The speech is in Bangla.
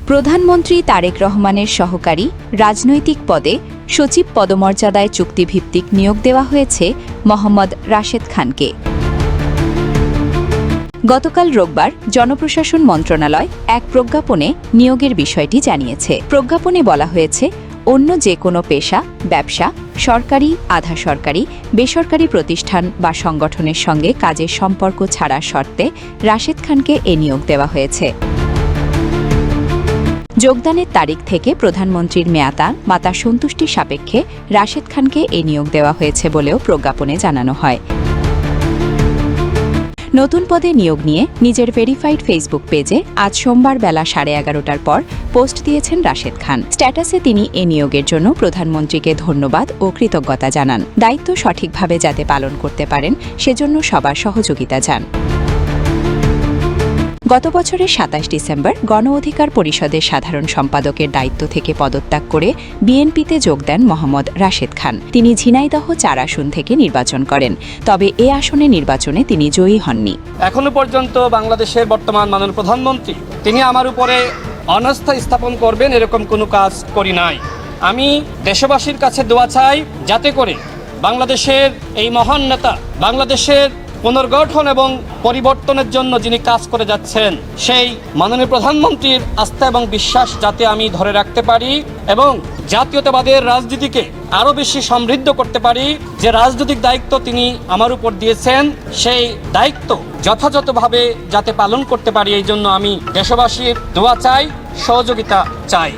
প্রধানমন্ত্রী তারেক রহমানের সহকারী রাজনৈতিক পদে সচিব পদমর্যাদায় চুক্তিভিত্তিক নিয়োগ দেওয়া হয়েছে মোহাম্মদ রাশেদ খানকে। গতকাল রোববার জনপ্রশাসন মন্ত্রণালয় এক প্রজ্ঞাপনে নিয়োগের বিষয়টি জানিয়েছে। প্রজ্ঞাপনে বলা হয়েছে, অন্য যে কোনো পেশা, ব্যবসা, সরকারি, আধা সরকারি, বেসরকারি প্রতিষ্ঠান বা সংগঠনের সঙ্গে কাজের সম্পর্ক ছাড়ার শর্তে রাশেদ খানকে এ নিয়োগ দেওয়া হয়েছে। যোগদানের তারিখ থেকে প্রধানমন্ত্রীর মাতা সন্তুষ্টি সাপেক্ষে রাশেদ খানকে এ নিয়োগ দেওয়া হয়েছে বলেও প্রজ্ঞাপনে জানানো হয়। নতুন পদে নিয়োগ নিয়ে নিজের ভেরিফাইড ফেসবুক পেজে আজ সোমবার বেলা 11:30টার পর পোস্ট দিয়েছেন রাশেদ খান। স্ট্যাটাসে তিনি এ নিয়োগের জন্য প্রধানমন্ত্রীকে ধন্যবাদ ও কৃতজ্ঞতা জানান। দায়িত্ব সঠিকভাবে যাতে পালন করতে পারেন সেজন্য সবার সহযোগিতা চান। গত বছরের 27 ডিসেম্বর গণ অধিকার পরিষদের সাধারণ সম্পাদকের দায়িত্ব থেকে পদত্যাগ করে বিএনপিতে যোগ দেন মোহাম্মদ রাশেদ খান। তিনি ঝিনাইদহ 4 আসন থেকে নির্বাচন করেন, তবে এ আসনে নির্বাচনে তিনি জয়ী হননি। এখনো পর্যন্ত বাংলাদেশের বর্তমান মাননীয় প্রধানমন্ত্রী তিনি আমার উপরে অনাস্থা স্থাপন করবেন এরকম কোনো কাজ করি নাই। আমি দেশবাসীর কাছে দোয়া চাই যাতে করে বাংলাদেশের এই মহান নেতা বাংলাদেশের পুনর্গঠন এবং পরিবর্তনের জন্য যিনি কাজ করে যাচ্ছেন সেই মাননীয় প্রধানমন্ত্রীর আস্থা এবং বিশ্বাস যাতে আমি ধরে রাখতে পারি এবং জাতীয়তাবাদের রাজনীতিকে আরও বেশি সমৃদ্ধ করতে পারি। যে রাজনৈতিক দায়িত্ব তিনি আমার উপর দিয়েছেন সেই দায়িত্ব যথাযথভাবে যাতে পালন করতে পারি, এই জন্য আমি দেশবাসীর দোয়া চাই, সহযোগিতা চাই।